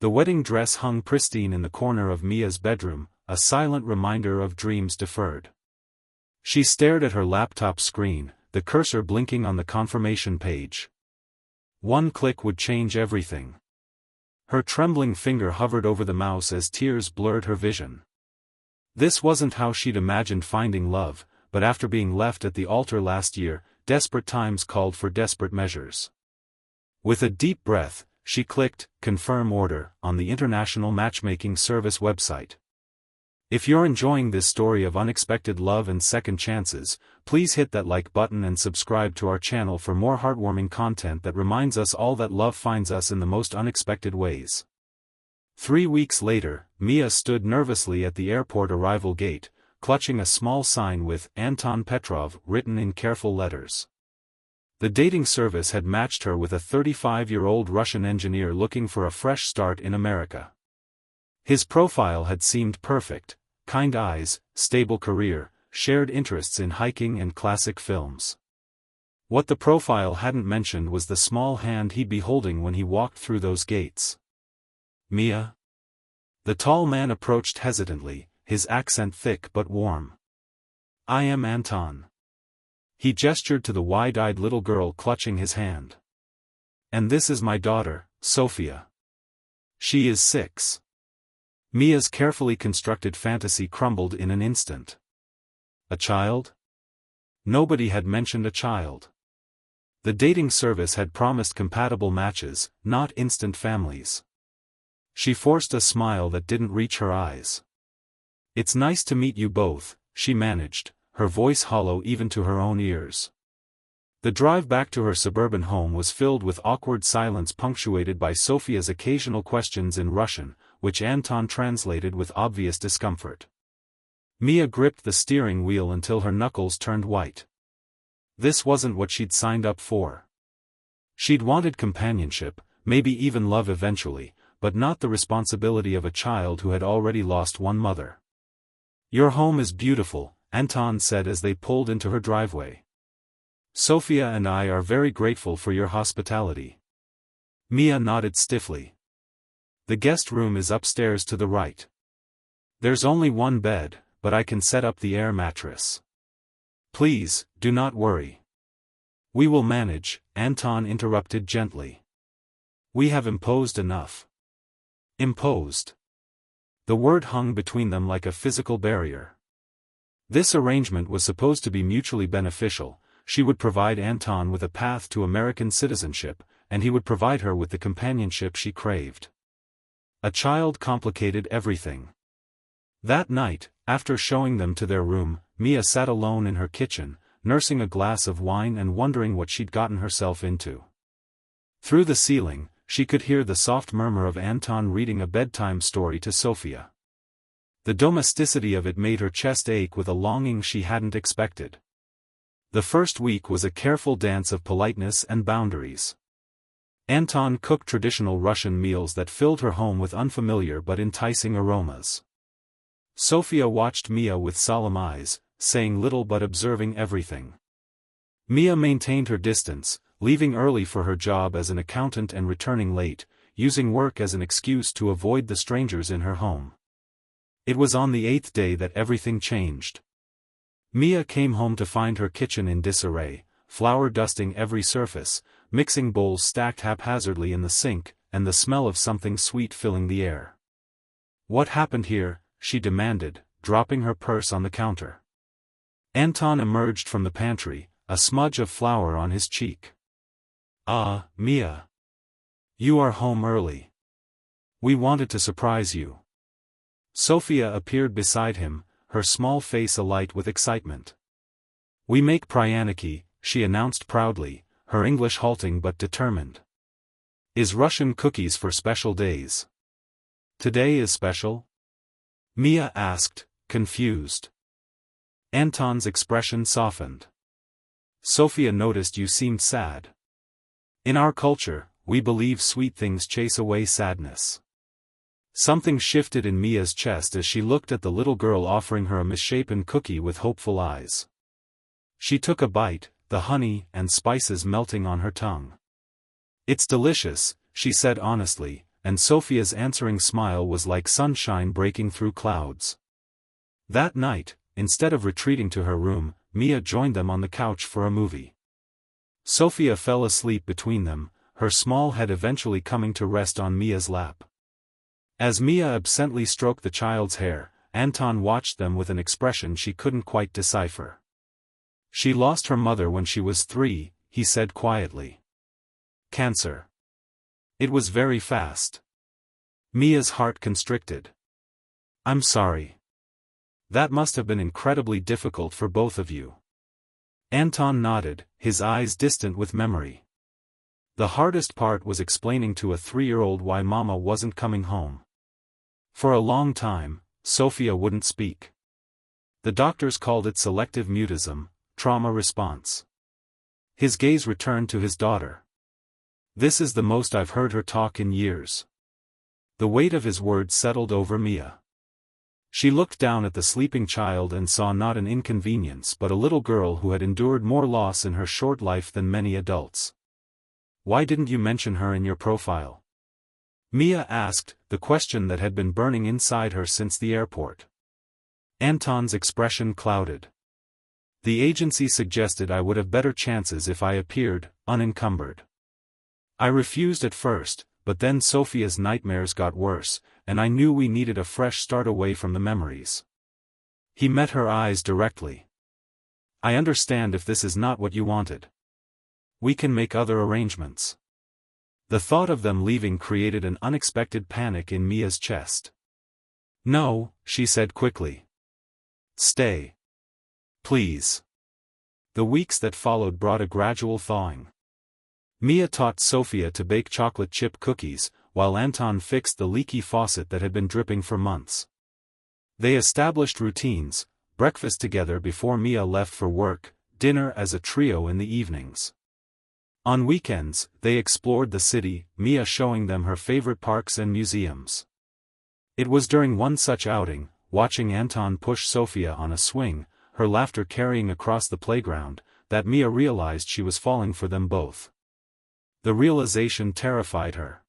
The wedding dress hung pristine in the corner of Mia's bedroom, a silent reminder of dreams deferred. She stared at her laptop screen, the cursor blinking on the confirmation page. One click would change everything. Her trembling finger hovered over the mouse as tears blurred her vision. This wasn't how she'd imagined finding love, but after being left at the altar last year, desperate times called for desperate measures. With a deep breath, she clicked "Confirm Order" on the International Matchmaking Service website. If you're enjoying this story of unexpected love and second chances, please hit that like button and subscribe to our channel for more heartwarming content that reminds us all that love finds us in the most unexpected ways. 3 weeks later, Mia stood nervously at the airport arrival gate, clutching a small sign with "Anton Petrov" written in careful letters. The dating service had matched her with a 35-year-old Russian engineer looking for a fresh start in America. His profile had seemed perfect: kind eyes, stable career, shared interests in hiking and classic films. What the profile hadn't mentioned was the small hand he'd be holding when he walked through those gates. "Mia?" The tall man approached hesitantly, his accent thick but warm. "I am Anton." He gestured to the wide-eyed little girl clutching his hand. "And this is my daughter, Sophia. She is 6. Mia's carefully constructed fantasy crumbled in an instant. A child? Nobody had mentioned a child. The dating service had promised compatible matches, not instant families. She forced a smile that didn't reach her eyes. "It's nice to meet you both," she managed, her voice hollow even to her own ears. The drive back to her suburban home was filled with awkward silence punctuated by Sophia's occasional questions in Russian, which Anton translated with obvious discomfort. Mia gripped the steering wheel until her knuckles turned white. This wasn't what she'd signed up for. She'd wanted companionship, maybe even love eventually, but not the responsibility of a child who had already lost one mother. "Your home is beautiful," Anton said as they pulled into her driveway. "Sophia and I are very grateful for your hospitality." Mia nodded stiffly. "The guest room is upstairs to the right. There's only one bed, but I can set up the air mattress." "Please, do not worry. We will manage," Anton interrupted gently. "We have imposed enough." Imposed. The word hung between them like a physical barrier. This arrangement was supposed to be mutually beneficial. She would provide Anton with a path to American citizenship, and he would provide her with the companionship she craved. A child complicated everything. That night, after showing them to their room, Mia sat alone in her kitchen, nursing a glass of wine and wondering what she'd gotten herself into. Through the ceiling, she could hear the soft murmur of Anton reading a bedtime story to Sophia. The domesticity of it made her chest ache with a longing she hadn't expected. The first week was a careful dance of politeness and boundaries. Anton cooked traditional Russian meals that filled her home with unfamiliar but enticing aromas. Sophia watched Mia with solemn eyes, saying little but observing everything. Mia maintained her distance, leaving early for her job as an accountant and returning late, using work as an excuse to avoid the strangers in her home. It was on the 8th day that everything changed. Mia came home to find her kitchen in disarray, flour dusting every surface, mixing bowls stacked haphazardly in the sink, and the smell of something sweet filling the air. "What happened here?" she demanded, dropping her purse on the counter. Anton emerged from the pantry, a smudge of flour on his cheek. "Ah, Mia. You are home early. We wanted to surprise you." Sophia appeared beside him, her small face alight with excitement. "We make pryaniki," she announced proudly, her English halting but determined. "Is Russian cookies for special days?" "Today is special?" Mia asked, confused. Anton's expression softened. "Sophia noticed you seemed sad. In our culture, we believe sweet things chase away sadness." Something shifted in Mia's chest as she looked at the little girl offering her a misshapen cookie with hopeful eyes. She took a bite, the honey and spices melting on her tongue. "It's delicious," she said honestly, and Sophia's answering smile was like sunshine breaking through clouds. That night, instead of retreating to her room, Mia joined them on the couch for a movie. Sophia fell asleep between them, her small head eventually coming to rest on Mia's lap. As Mia absently stroked the child's hair, Anton watched them with an expression she couldn't quite decipher. "She lost her mother when she was 3, he said quietly. "Cancer." It was very fast. Mia's heart constricted. "I'm sorry. That must have been incredibly difficult for both of you." Anton nodded, his eyes distant with memory. "The hardest part was explaining to a 3-year-old why Mama wasn't coming home. For a long time, Sophia wouldn't speak. The doctors called it selective mutism, trauma response." His gaze returned to his daughter. "This is the most I've heard her talk in years." The weight of his words settled over Mia. She looked down at the sleeping child and saw not an inconvenience but a little girl who had endured more loss in her short life than many adults. "Why didn't you mention her in your profile?" Mia asked, the question that had been burning inside her since the airport. Anton's expression clouded. "The agency suggested I would have better chances if I appeared, unencumbered. I refused at first, but then Sophia's nightmares got worse, and I knew we needed a fresh start away from the memories." He met her eyes directly. "I understand if this is not what you wanted. We can make other arrangements." The thought of them leaving created an unexpected panic in Mia's chest. "No," she said quickly. "Stay. Please." The weeks that followed brought a gradual thawing. Mia taught Sophia to bake chocolate chip cookies, while Anton fixed the leaky faucet that had been dripping for months. They established routines: breakfast together before Mia left for work, dinner as a trio in the evenings. On weekends, they explored the city, Mia showing them her favorite parks and museums. It was during one such outing, watching Anton push Sophia on a swing, her laughter carrying across the playground, that Mia realized she was falling for them both. The realization terrified her.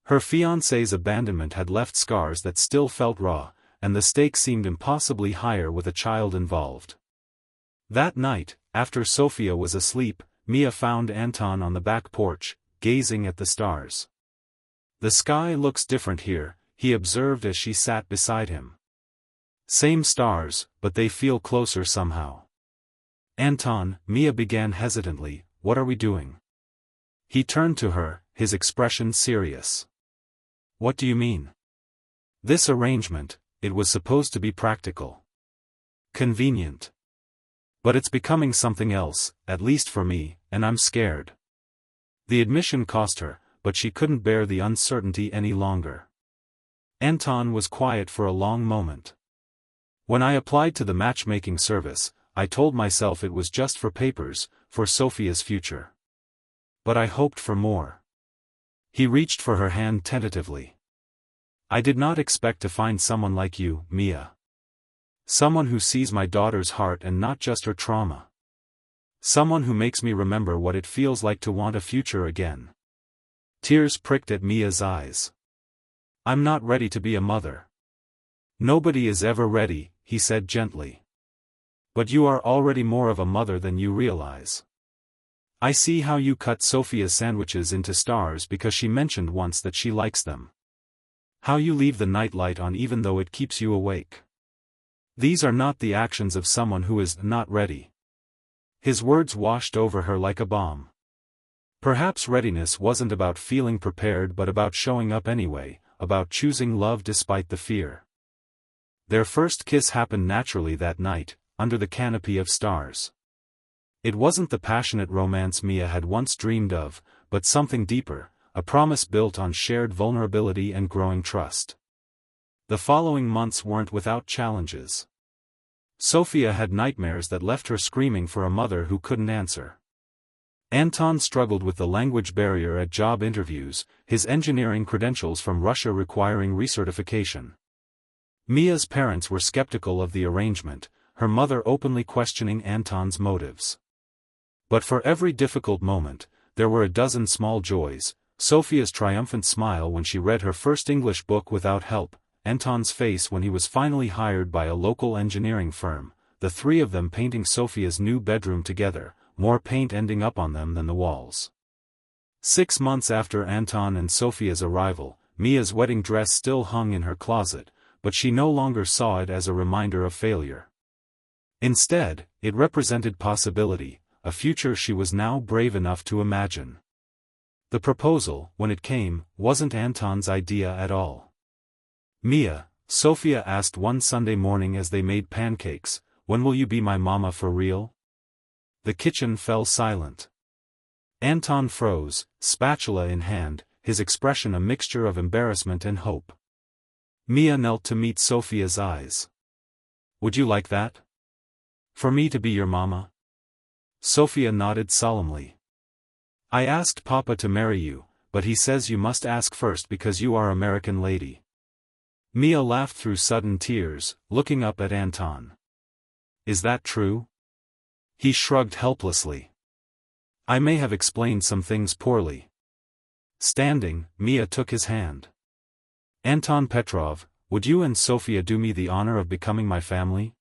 Her fiancé's abandonment had left scars that still felt raw, and the stakes seemed impossibly higher with a child involved. That night, after Sophia was asleep, Mia found Anton on the back porch, gazing at the stars. "The sky looks different here," he observed as she sat beside him. "Same stars, but they feel closer somehow." "Anton," Mia began hesitantly, "what are we doing?" He turned to her, his expression serious. "What do you mean?" "This arrangement, it was supposed to be practical. Convenient. But it's becoming something else, at least for me, and I'm scared." The admission cost her, but she couldn't bear the uncertainty any longer. Anton was quiet for a long moment. "When I applied to the matchmaking service, I told myself it was just for papers, for Sophia's future. But I hoped for more." He reached for her hand tentatively. "I did not expect to find someone like you, Mia. Someone who sees my daughter's heart and not just her trauma. Someone who makes me remember what it feels like to want a future again." Tears pricked at Mia's eyes. "I'm not ready to be a mother." "Nobody is ever ready," he said gently. "But you are already more of a mother than you realize. I see how you cut Sophia's sandwiches into stars because she mentioned once that she likes them. How you leave the nightlight on even though it keeps you awake. These are not the actions of someone who is not ready." His words washed over her like a bomb. Perhaps readiness wasn't about feeling prepared but about showing up anyway, about choosing love despite the fear. Their first kiss happened naturally that night, under the canopy of stars. It wasn't the passionate romance Mia had once dreamed of, but something deeper, a promise built on shared vulnerability and growing trust. The following months weren't without challenges. Sophia had nightmares that left her screaming for a mother who couldn't answer. Anton struggled with the language barrier at job interviews, his engineering credentials from Russia requiring recertification. Mia's parents were skeptical of the arrangement, her mother openly questioning Anton's motives. But for every difficult moment, there were a dozen small joys: Sophia's triumphant smile when she read her first English book without help, Anton's face when he was finally hired by a local engineering firm, the three of them painting Sophia's new bedroom together, more paint ending up on them than the walls. 6 months after Anton and Sophia's arrival, Mia's wedding dress still hung in her closet, but she no longer saw it as a reminder of failure. Instead, it represented possibility, a future she was now brave enough to imagine. The proposal, when it came, wasn't Anton's idea at all. "Mia," Sophia asked one Sunday morning as they made pancakes, "when will you be my mama for real?" The kitchen fell silent. Anton froze, spatula in hand, his expression a mixture of embarrassment and hope. Mia knelt to meet Sophia's eyes. "Would you like that? For me to be your mama?" Sophia nodded solemnly. "I asked Papa to marry you, but he says you must ask first because you are American lady." Mia laughed through sudden tears, looking up at Anton. "Is that true?" He shrugged helplessly. "I may have explained some things poorly." Standing, Mia took his hand. "Anton Petrov, would you and Sophia do me the honor of becoming my family?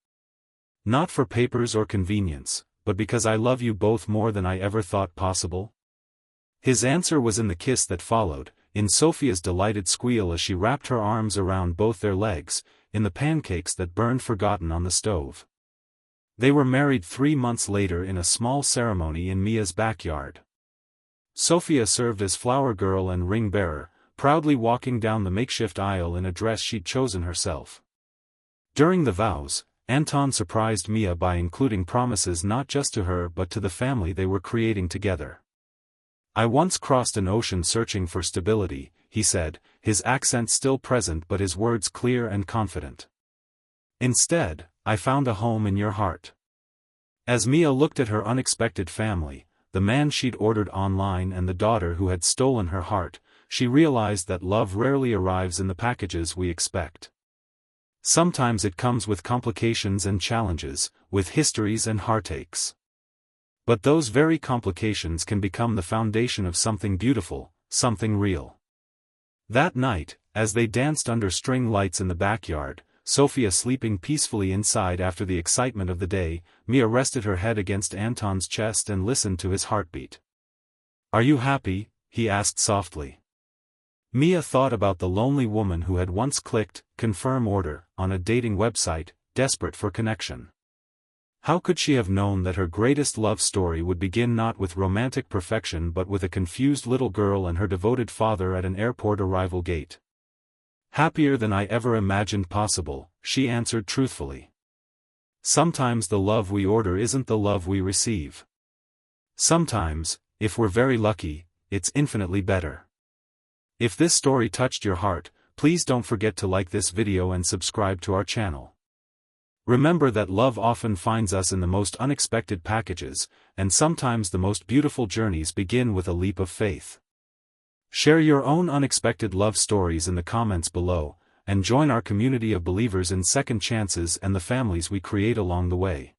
Not for papers or convenience, but because I love you both more than I ever thought possible." His answer was in the kiss that followed, in Sophia's delighted squeal as she wrapped her arms around both their legs, in the pancakes that burned forgotten on the stove. They were married 3 months later in a small ceremony in Mia's backyard. Sophia served as flower girl and ring bearer, proudly walking down the makeshift aisle in a dress she'd chosen herself. During the vows, Anton surprised Mia by including promises not just to her but to the family they were creating together. "I once crossed an ocean searching for stability," he said, his accent still present but his words clear and confident. "Instead, I found a home in your heart." As Mia looked at her unexpected family, the man she'd ordered online and the daughter who had stolen her heart, she realized that love rarely arrives in the packages we expect. Sometimes it comes with complications and challenges, with histories and heartaches. But those very complications can become the foundation of something beautiful, something real. That night, as they danced under string lights in the backyard, Sophia sleeping peacefully inside after the excitement of the day, Mia rested her head against Anton's chest and listened to his heartbeat. "Are you happy?" he asked softly. Mia thought about the lonely woman who had once clicked "confirm order" on a dating website, desperate for connection. How could she have known that her greatest love story would begin not with romantic perfection but with a confused little girl and her devoted father at an airport arrival gate? "Happier than I ever imagined possible," she answered truthfully. Sometimes the love we order isn't the love we receive. Sometimes, if we're very lucky, it's infinitely better. If this story touched your heart, please don't forget to like this video and subscribe to our channel. Remember that love often finds us in the most unexpected packages, and sometimes the most beautiful journeys begin with a leap of faith. Share your own unexpected love stories in the comments below, and join our community of believers in second chances and the families we create along the way.